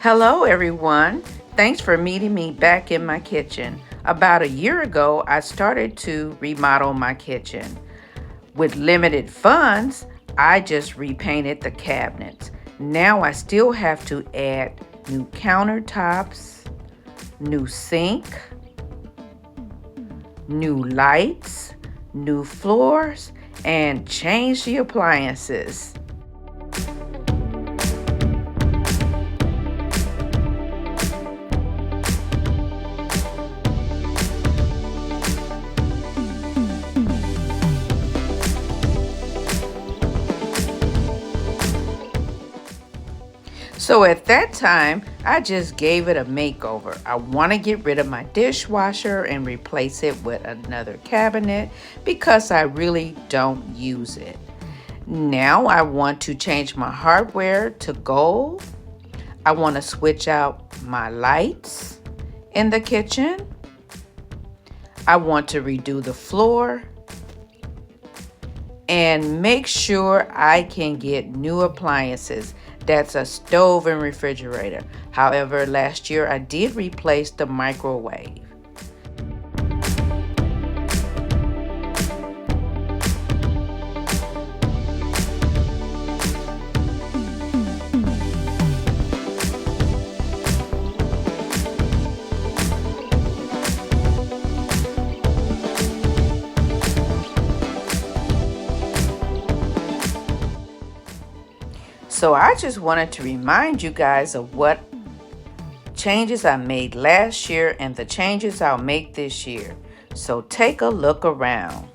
Hello everyone. Thanks for meeting me back in my kitchen. About a year ago, I started to remodel my kitchen. With limited funds, I just repainted the cabinets. Now I still have to add new countertops, new sink, new lights, new floors, and change the appliances. So at that time, I just gave it a makeover. I want to get rid of my dishwasher and replace it with another cabinet because I really don't use it. Now I want to change my hardware to gold. I want to switch out my lights in the kitchen. I want to redo the floor and make sure I can get new appliances. That's a stove and refrigerator. However, last year I did replace the microwave. So I just wanted to remind you guys of what changes I made last year and the changes I'll make this year. So take a look around.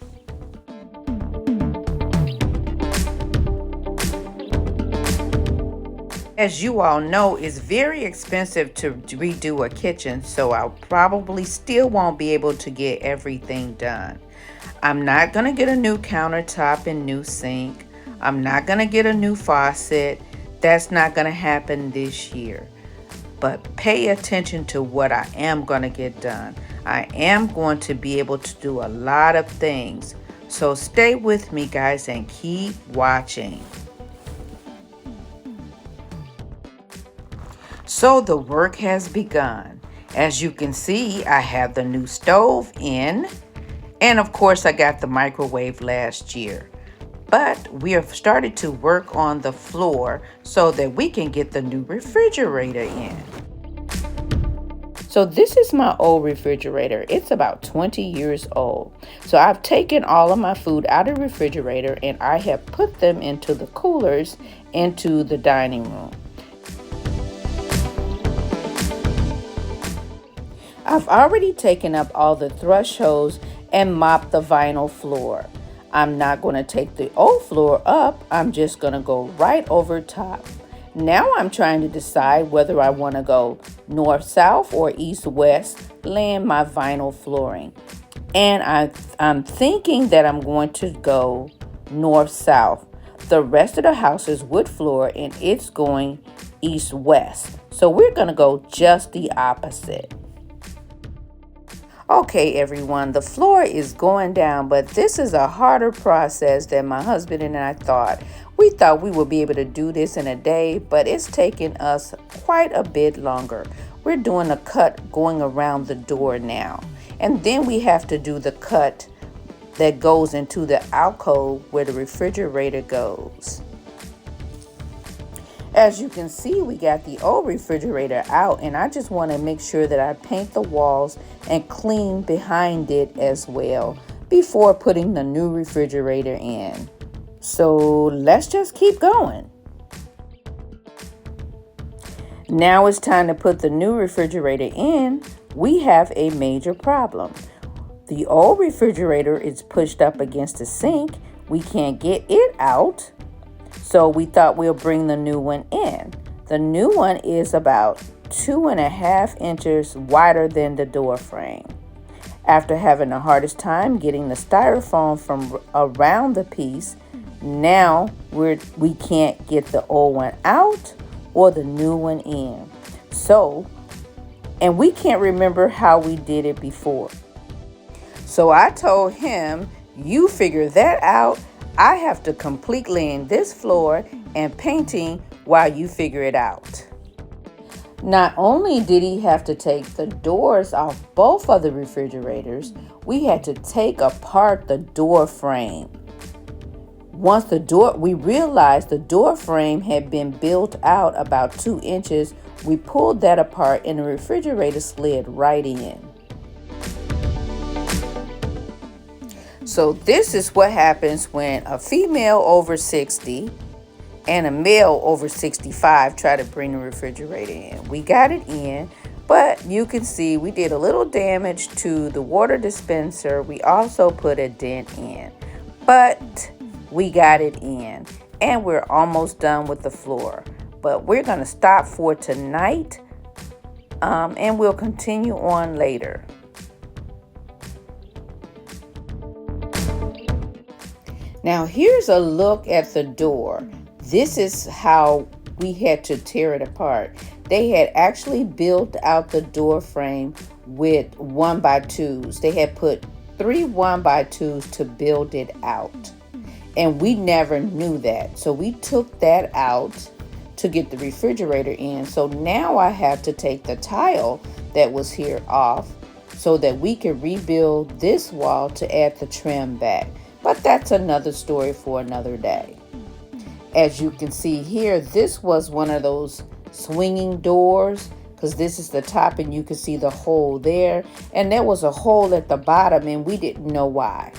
As you all know, it's very expensive to redo a kitchen, so I probably still won't be able to get everything done. I'm not going to get a new countertop and new sink. I'm not going to get a new faucet. That's not going to happen this year. But pay attention to what I am going to get done. I am going to be able to do a lot of things. So stay with me, guys, and keep watching. So the work has begun. As you can see, I have the new stove in. And of course, I got the microwave last year. But we have started to work on the floor so that we can get the new refrigerator in. So this is my old refrigerator. It's about 20 years old. So I've taken all of my food out of the refrigerator and I have put them into the coolers into the dining room. I've already taken up all the thresholds and mopped the vinyl floor. I'm not going to take the old floor up. I'm just going to go right over top. Now I'm trying to decide whether I want to go north-south or east-west, laying my vinyl flooring. And I'm thinking that I'm going to go north-south. The rest of the house is wood floor and it's going east-west. So we're going to go just the opposite. Okay, everyone, the floor is going down, but this is a harder process than my husband and I thought. We thought we would be able to do this in a day, but it's taken us quite a bit longer. We're doing a cut going around the door now, and then we have to do the cut that goes into the alcove where the refrigerator goes. As you can see, we got the old refrigerator out, and I just want to make sure that I paint the walls and clean behind it as well before putting the new refrigerator in. So let's just keep going. Now it's time to put the new refrigerator in. We have a major problem. The old refrigerator is pushed up against the sink. We can't get it out. So we thought we'll bring the new one in. The new one is about 2.5 inches wider than the door frame. After having the hardest time getting the styrofoam from around the piece, now we can't get the old one out or the new one in. And we can't remember how we did it before. So I told him, you figure that out. I have to complete laying this floor and painting while you figure it out. Not only did he have to take the doors off both of the refrigerators, we had to take apart the door frame. We realized the door frame had been built out about 2 inches. We pulled that apart and the refrigerator slid right in. So this is what happens when a female over 60 and a male over 65 try to bring the refrigerator in. We got it in, but you can see we did a little damage to the water dispenser. We also put a dent in, but we got it in, and we're almost done with the floor. But we're going to stop for tonight, and we'll continue on later. Now here's a look at the door. This is how we had to tear it apart. They had actually built out the door frame with 1x2s. They had put 3 1x2s to build it out. And we never knew that. So we took that out to get the refrigerator in. So now I have to take the tile that was here off so that we can rebuild this wall to add the trim back. But that's another story for another day. As you can see here, this was one of those swinging doors, because this is the top and you can see the hole there. And there was a hole at the bottom and we didn't know why.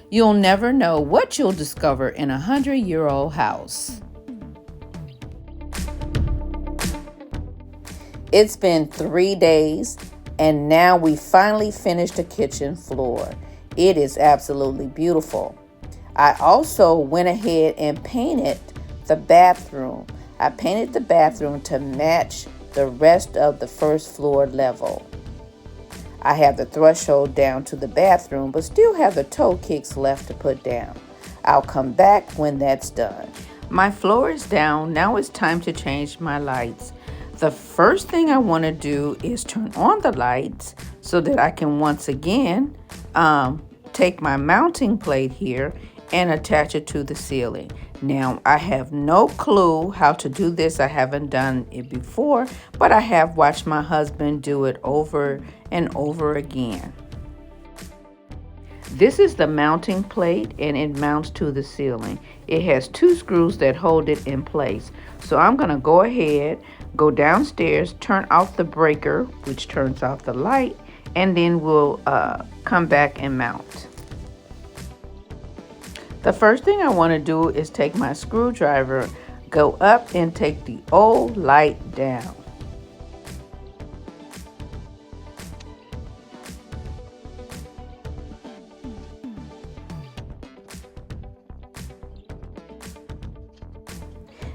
You'll never know what you'll discover in a 100-year-old house. It's been 3 days and now we finally finished the kitchen floor. It is absolutely beautiful. I also went ahead and painted the bathroom. I painted the bathroom to match the rest of the first floor level. I have the threshold down to the bathroom, but still have the toe kicks left to put down. I'll come back when that's done. My floor is down. Now it's time to change my lights. The first thing I want to do is turn on the lights so that I can once again take my mounting plate here and attach it to the ceiling. Now, I have no clue how to do this. I haven't done it before, but I have watched my husband do it over and over again. This is the mounting plate and it mounts to the ceiling. It has 2 screws that hold it in place. So I'm gonna go ahead, go downstairs, turn off the breaker, which turns off the light, and then we'll come back and mount. The first thing I want to do is take my screwdriver, go up and take the old light down.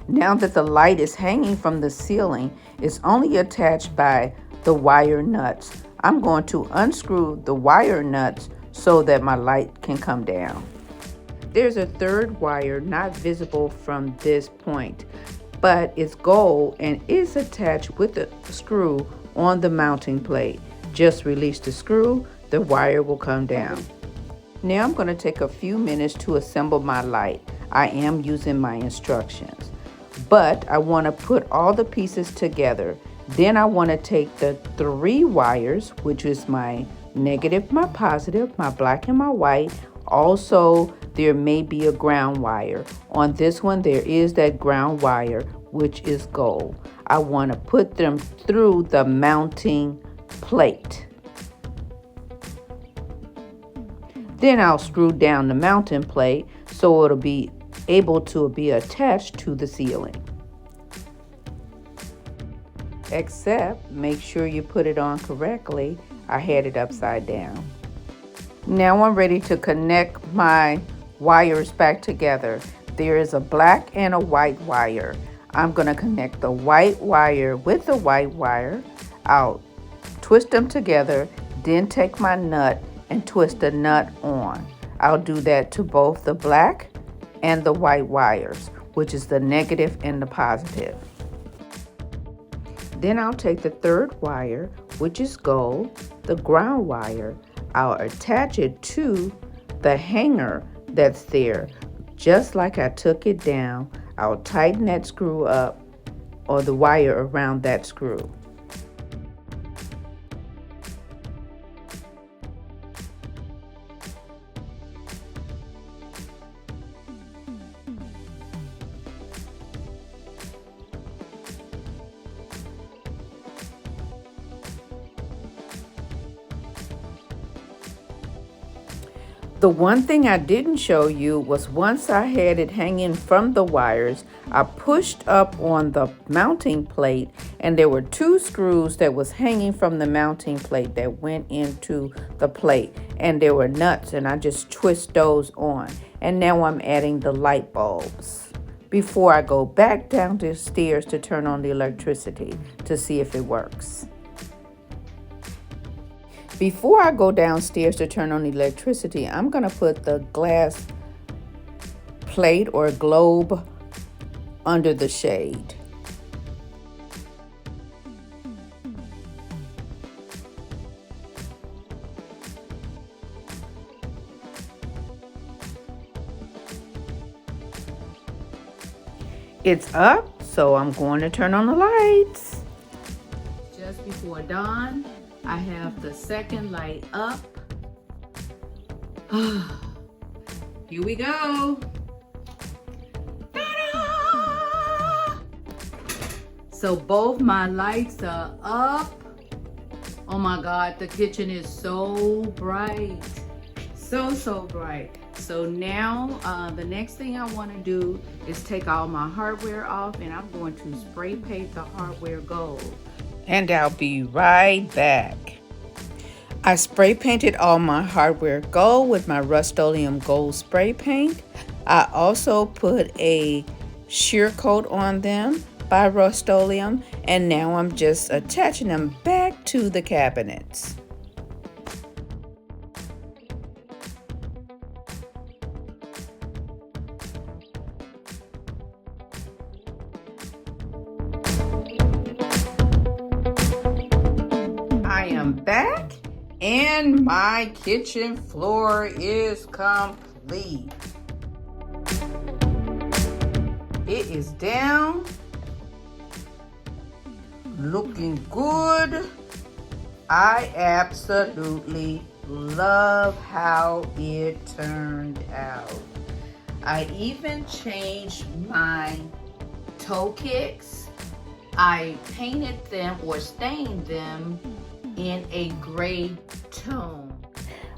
Now that the light is hanging from the ceiling, it's only attached by the wire nuts. I'm going to unscrew the wire nuts so that my light can come down. There's a third wire not visible from this point, but it's gold and is attached with the screw on the mounting plate. Just release the screw, the wire will come down. Now I'm going to take a few minutes to assemble my light. I am using my instructions, but I want to put all the pieces together. Then I want to take the 3 wires, which is my negative, my positive, my black and my white. Also, there may be a ground wire. On this one, there is that ground wire, which is gold. I want to put them through the mounting plate. Then I'll screw down the mounting plate so it'll be able to be attached to the ceiling. Except, make sure you put it on correctly. I had it upside down. Now I'm ready to connect my wires back together. There is a black and a white wire. I'm going to connect the white wire with the white wire. I'll twist them together, then take my nut and twist the nut on. I'll do that to both the black and the white wires, which is the negative and the positive. Then I'll take the third wire, which is gold, the ground wire. I'll attach it to the hanger that's there. Just like I took it down, I'll tighten that screw up or the wire around that screw. The one thing I didn't show you was once I had it hanging from the wires, I pushed up on the mounting plate and there were 2 screws that was hanging from the mounting plate that went into the plate, and there were nuts, and I just twist those on. And now I'm adding the light bulbs before I go back down the stairs to turn on the electricity to see if it works. Before I go downstairs to turn on the electricity, I'm going to put the glass plate or globe under the shade. It's up, so I'm going to turn on the lights. Just before dawn, I have the second light up. Here we go. Ta-da! So both my lights are up. Oh my God, the kitchen is so bright. So bright. So now the next thing I want to do is take all my hardware off, and I'm going to spray paint the hardware gold. And I'll be right back. I spray painted all my hardware gold with my Rust-Oleum gold spray paint. I also put a sheer coat on them by Rust-Oleum, and now I'm just attaching them back to the cabinets. I am back, and my kitchen floor is complete. It is down, looking good. I absolutely love how it turned out. I even changed my toe kicks. I painted them or stained them in a gray tone.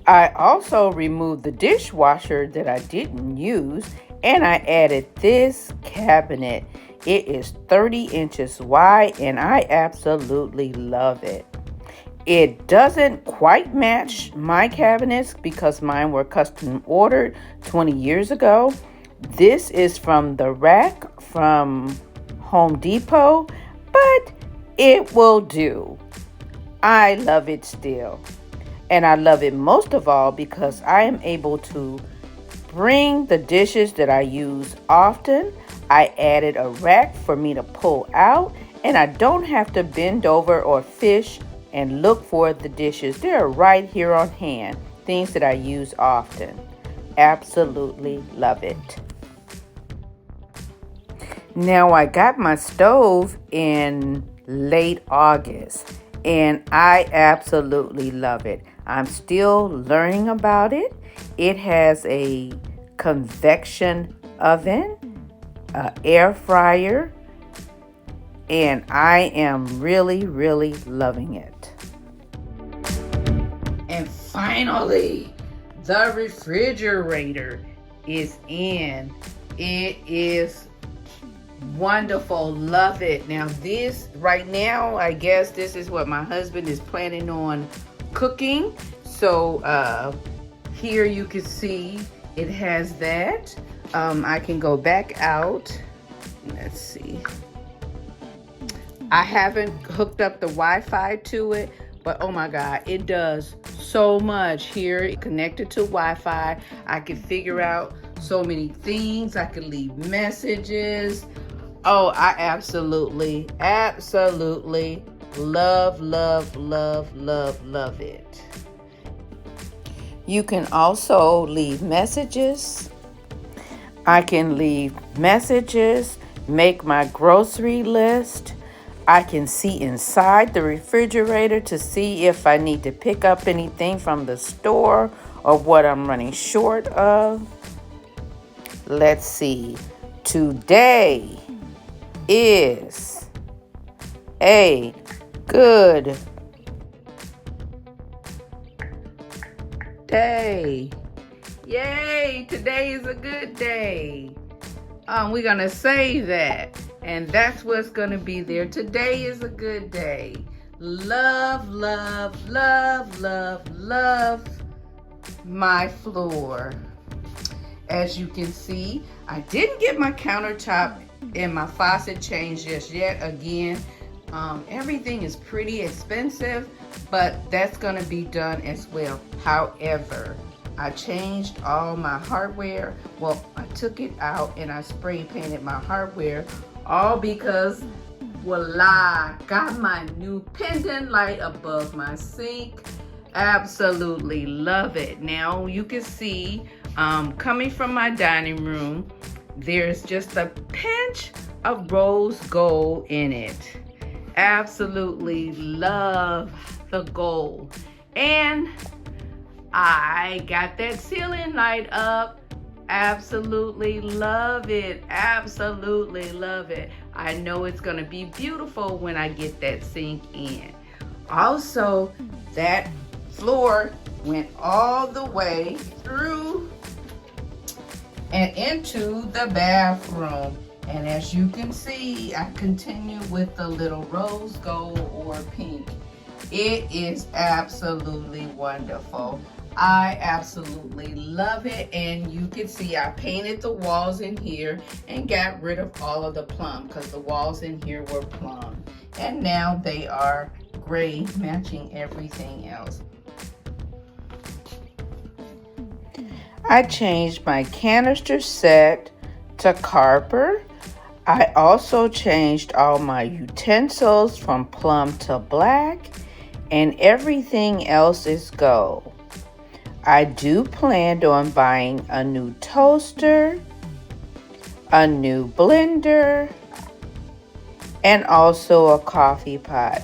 I also removed the dishwasher that I didn't use, and I added this cabinet. It is 30 inches wide, and I absolutely love it. It doesn't quite match my cabinets because mine were custom ordered 20 years ago. This is from the rack from Home Depot, but it will do. I love it still. And I love it most of all because I am able to bring the dishes that I use often. I added a rack for me to pull out, and I don't have to bend over or fish and look for the dishes. They're right here on hand, things that I use often. Absolutely love it. Now I got my stove in late August, and I absolutely love it. I'm still learning about it. It has a convection oven, air fryer, and I am really loving it. And finally, the refrigerator is in. It is wonderful. Love it. Now this right now, I guess this is what my husband is planning on cooking. So here you can see it has that. I can go back out. Let's see. I haven't hooked up the Wi-Fi to it, but oh my God, it does so much here. Connected to Wi-Fi, I can figure out so many things. I can leave messages. Oh, I absolutely love it. You can also leave messages. I can leave messages make my grocery list. I can see inside the refrigerator to see if I need to pick up anything from the store or what I'm running short of. Let's see. Today is a good day. Yay, today is a good day. We're going to say that, and that's what's going to be there. Today is a good day. Love, love, love, love, love my floor. As you can see, I didn't get my countertop and my faucet changed just yet. Again, everything is pretty expensive, but that's going to be done as well. However, I changed all my hardware. Well, I took it out and I spray painted my hardware, all because voila, got my new pendant light above my sink. Absolutely love it. Now you can see, coming from my dining room, there's just a pinch of rose gold in it. Absolutely love the gold. And I got that ceiling light up. Absolutely love it. Absolutely love it. I know it's going to be beautiful when I get that sink in. Also, that floor went all the way through and into the bathroom. And as you can see, I continue with the little rose gold or pink. It is absolutely wonderful. I absolutely love it. And you can see I painted the walls in here and got rid of all of the plum because the walls in here were plum. And now they are gray, matching everything else. I changed my canister set to copper. I also changed all my utensils from plum to black, and everything else is gold. I do plan on buying a new toaster, a new blender, and also a coffee pot.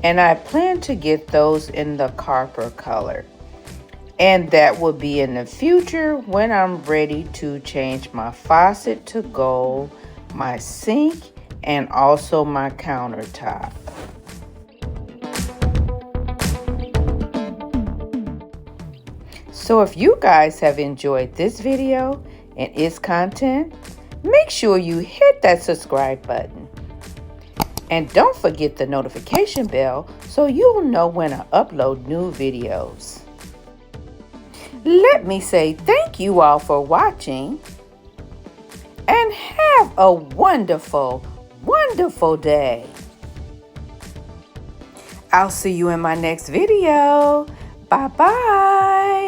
And I plan to get those in the copper color. And that will be in the future when I'm ready to change my faucet to gold, my sink, and also my countertop. So if you guys have enjoyed this video and its content, make sure you hit that subscribe button. And don't forget the notification bell so you'll know when I upload new videos. Let me say thank you all for watching and have a wonderful, wonderful day. I'll see you in my next video. Bye-bye.